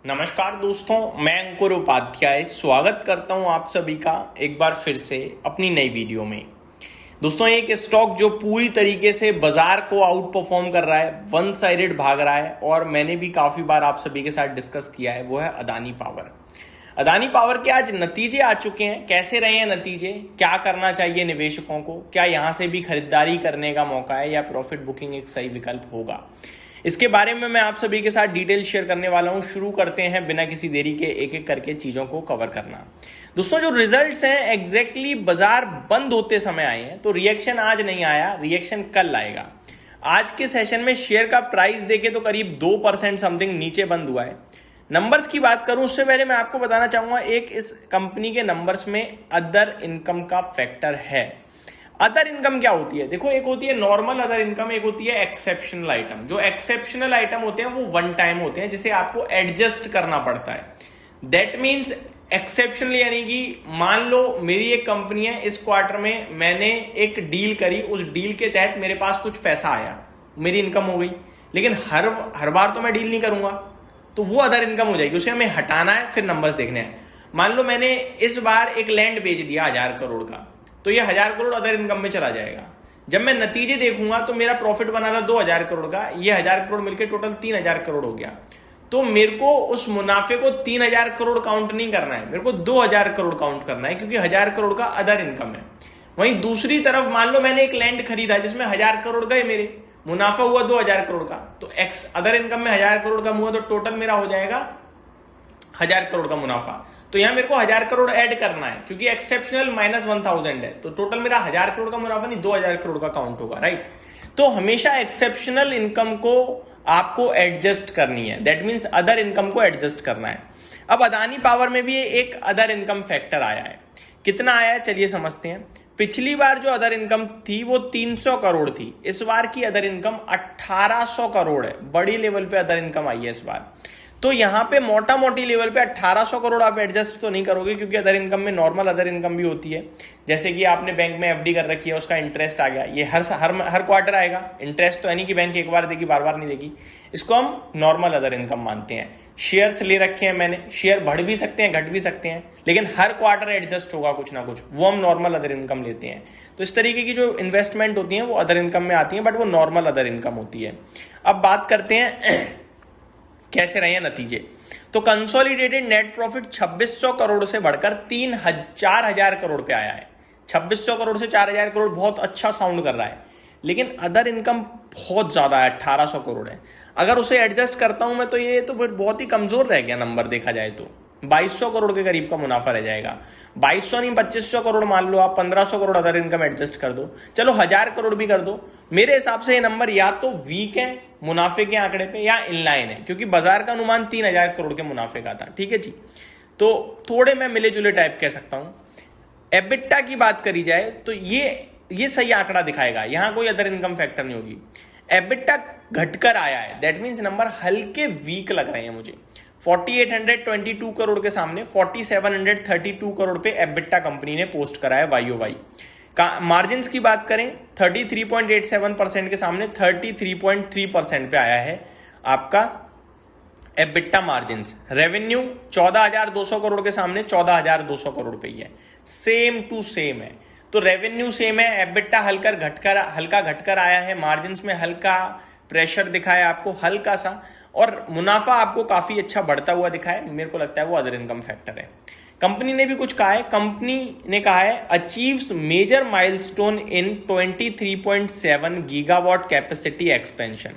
नमस्कार दोस्तों, मैं अंकुर उपाध्याय स्वागत करता हूं आप सभी का एक बार फिर से अपनी नई वीडियो में। दोस्तों, एक स्टॉक जो पूरी तरीके से बाजार को आउट परफॉर्म कर रहा है, वन साइडेड भाग रहा है और मैंने भी काफी बार आप सभी के साथ डिस्कस किया है, वो है अदानी पावर। अदानी पावर के आज नतीजे आ चुके हैं। कैसे रहे हैं नतीजे, क्या करना चाहिए निवेशकों को, क्या यहां से भी खरीदारी करने का मौका है या प्रॉफिट बुकिंग एक सही विकल्प होगा, इसके बारे में मैं आप सभी के साथ डिटेल शेयर करने वाला हूं। शुरू करते हैं बिना किसी देरी के एक एक करके चीजों को कवर करना। दोस्तों, जो रिजल्ट्स हैं एग्जैक्टली बाजार बंद होते समय आए हैं, तो रिएक्शन आज नहीं आया, रिएक्शन कल आएगा। आज के सेशन में शेयर का प्राइस देखे तो करीब 2% समथिंग नीचे बंद हुआ है। नंबर्स की बात करूं उससे पहले मैं आपको बताना चाहूंगा, एक इस कंपनी के नंबर्स में अदर इनकम का फैक्टर है। अदर इनकम क्या होती है? देखो, एक होती है नॉर्मल अदर इनकम, एक होती है एक्सेप्शनल आइटम। जो एक्सेप्शनल आइटम होते हैं वो वन टाइम होते हैं, जिसे आपको एडजस्ट करना पड़ता है। दैट मीन्स एक्सेप्शनल यानी कि मान लो मेरी एक कंपनी है, इस क्वार्टर में मैंने एक डील करी, उस डील के तहत मेरे पास कुछ पैसा आया, मेरी इनकम हो गई। लेकिन हर बार तो मैं डील नहीं करूंगा, तो वो अदर इनकम हो जाएगी, उसे हमें हटाना है, फिर नंबर्स देखने हैं। मान लो मैंने इस बार एक लैंड बेच दिया 1000 करोड़ का, तो ये 1000 करोड़ अदर इनकम में चला जाएगा। जब मैं नतीजे देखूंगा तो मेरा प्रॉफिट बना था 2000 करोड़ का, ये 1000 करोड़ मिलकर टोटल 3000 करोड़ हो गया। तो मेरे को उस मुनाफे को 3000 करोड़ काउंट नहीं करना है, मेरे को 2000 करोड़ काउंट करना है, क्योंकि 1000 करोड़ का अदर इनकम है। वहीं दूसरी तरफ मान लो मैंने एक लैंड खरीदा जिसमें 1000 करोड़ गए, मेरे मुनाफा हुआ 2000 करोड़ का, तो एक्स अदर इनकम में 1000 करोड़ कम हुआ, तो टोटल मेरा हो जाएगा 1000 करोड़ का मुनाफा। तो यहां मेरे को 1000 करोड़ ऐड करना है, क्योंकि एक्सेप्शनल -1000 है, तो टोटल मेरा 1000 करोड़ का मुनाफा नहीं 2000 करोड़ का काउंट होगा, राइट। तो हमेशा एक्सेप्शनल इनकम को आपको एडजस्ट करनी है, दैट मीन्स अदर इनकम को एडजस्ट करना है। अब अदानी पावर में भी एक अदर इनकम फैक्टर आया है। कितना आया है चलिए समझते हैं। पिछली बार जो अदर इनकम थी वो 300 करोड़ थी, इस बार की अदर इनकम 1800 करोड़ है। बड़ी लेवल पे अदर इनकम आई है इस बार। तो यहां पे मोटा मोटी लेवल पे 1800 करोड़ आप एडजस्ट तो नहीं करोगे, क्योंकि अदर इनकम में नॉर्मल अदर इनकम भी होती है। जैसे कि आपने बैंक में एफडी कर रखी है, उसका इंटरेस्ट आ गया, ये हर क्वार्टर आएगा। इंटरेस्ट तो है नहीं कि बैंक एक बार देगी बार बार नहीं देगी, इसको हम नॉर्मल अदर इनकम मानते हैं। शेयर्स ले रखे हैं मैंने, शेयर बढ़ भी सकते हैं घट भी सकते हैं, लेकिन हर क्वार्टर एडजस्ट होगा कुछ ना कुछ, वो हम नॉर्मल अदर इनकम लेते हैं। तो इस तरीके की जो इन्वेस्टमेंट होती है वो अदर इनकम में आती है, बट वो नॉर्मल अदर इनकम होती है। अब बात करते हैं कैसे रहे हैं नतीजे। तो कंसोलिडेटेड नेट प्रॉफिट 2600 करोड़ से बढ़कर 4000 करोड़ पे आया है। 2600 करोड़ से 4000 करोड़ बहुत अच्छा साउंड कर रहा है, लेकिन अदर इनकम बहुत ज्यादा है, 1800 करोड़ है। अगर उसे एडजस्ट करता हूं मैं तो ये तो बहुत ही कमजोर रह गया नंबर देखा जाए तो। 2200 करोड़ के करीब का मुनाफा रह जाएगा। 2200 नहीं 2500 करोड़ मान लो आप, 1500 करोड़ अदर इनकम एडजस्ट कर दो, चलो 1000 करोड़ भी कर दो। मेरे हिसाब से ये नंबर या तो वीक है मुनाफे के आंकड़े पे या इनलाइन है, क्योंकि बाजार का अनुमान 3000 करोड़ के मुनाफे का था, ठीक है जी। तो थोड़े मैं मिले जुले टाइप कह सकता हूं। एबिटा की बात करी जाए तो ये सही आंकड़ा दिखाएगा, यहां कोई अदर इनकम फैक्टर नहीं होगी। एबिटा घटकर आया है, दैट मीन्स नंबर हल्के वीक लग रहे हैं मुझे। 4822 करोड़ के सामने 4732 करोड़ पे एबिटा कंपनी ने पोस्ट करा है YOY का। मार्जिन्स की बात करें 33.87% के सामने 33.3% पे आया है आपका एबिटा मार्जिन्स। रेवेन्यू 14200 करोड़ के सामने 14200 करोड़ पे ही है, सेम टू सेम है। तो रेवेन्यू सेम है, एबिटा हल्का घटकर आया है, मार्जिन्स में हल्का प्रेशर दिखा है आपको, हल्का सा, और मुनाफा आपको काफी अच्छा बढ़ता हुआ दिखा है। मेरे को लगता है वो अदर इनकम फैक्टर है। कंपनी ने भी कुछ कहा है, कंपनी ने कहा है achieves major milestone in 23.7 gigawatt capacity expansion,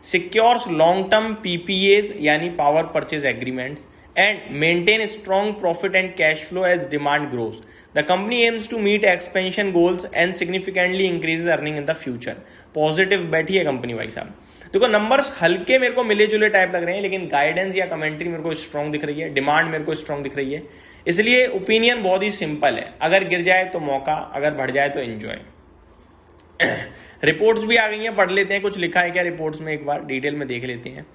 secures long term PPAs यानी power purchase agreements, and maintain strong profit and cash flow as demand grows. The company aims to meet expansion goals and significantly increases earning in the future. Positive बैठी है company भाई साहब। देखो numbers हल्के मेरे को मिले जुले टाइप लग रहे हैं, लेकिन गाइडेंस या कमेंट्री मेरे को स्ट्रॉन्ग दिख रही है, डिमांड मेरे को स्ट्रॉन्ग दिख रही है। इसलिए ओपिनियन बहुत ही सिंपल है, अगर गिर जाए तो मौका, अगर बढ़ जाए तो एंजॉय। रिपोर्ट्स भी आ गई हैं, पढ़ लेते हैं कुछ लिखा है क्या रिपोर्ट्स में, एक बार डिटेल में देख लेते हैं।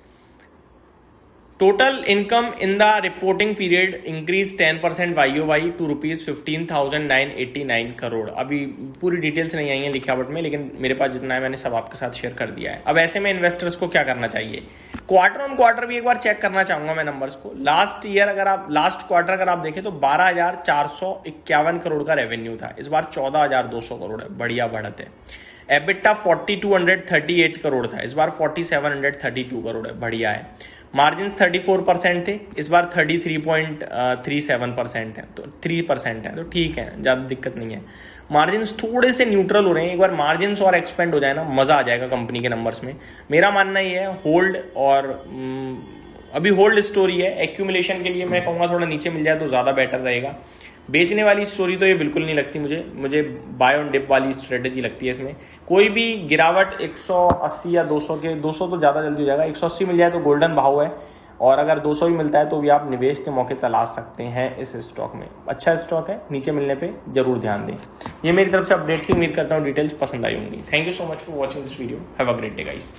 Total income in the reporting period increased 10% YOY to rupees 15,989 crore. अभी पूरी डिटेल्स नहीं आई हैं लिखावट में, लेकिन मेरे पास जितना है मैंने सब आपके साथ शेयर कर दिया है। अब ऐसे में इन्वेस्टर्स को क्या करना चाहिए? क्वार्टर ऑन क्वार्टर भी एक बार चेक करना चाहूंगा मैं नंबर्स को। लास्ट क्वार्टर अगर आप देखें तो 12,451 करोड़ का रेवेन्यू था, इस बार 14,200 करोड़ है, बढ़िया बढ़त है। एबिटा 4,238 करोड़ था, इस बार 4,732 करोड़ है, बढ़िया है। मार्जिन्स 34% थे, इस बार 33.37% है, तो 3% है, तो ठीक है, ज़्यादा दिक्कत नहीं है। मार्जिन्स थोड़े से न्यूट्रल हो रहे हैं, एक बार मार्जिन्स और एक्सपेंड हो जाए ना, मज़ा आ जाएगा कंपनी के नंबर्स में। मेरा मानना ये है होल्ड, और अभी होल्ड स्टोरी है। एक्यूमुलेशन के लिए मैं कहूँगा थोड़ा नीचे मिल जाए तो ज़्यादा बेटर रहेगा। बेचने वाली स्टोरी तो ये बिल्कुल नहीं लगती मुझे बाय ऑन डिप वाली स्ट्रेटेजी लगती है। इसमें कोई भी गिरावट 180 या 200 के, 200 तो ज़्यादा जल्दी हो जाएगा, 180 मिल जाए तो गोल्डन भाव है, और अगर 200 भी मिलता है तो भी आप निवेश के मौके तलाश सकते हैं इस स्टॉक में। अच्छा स्टॉक है, नीचे मिलने पे जरूर ध्यान दें। ये मेरी तरफ से अपडेट की उम्मीद करता हूँ डिटेल्स पसंद आई होंगी। Thank you so much for watching this video. Have a great day guys.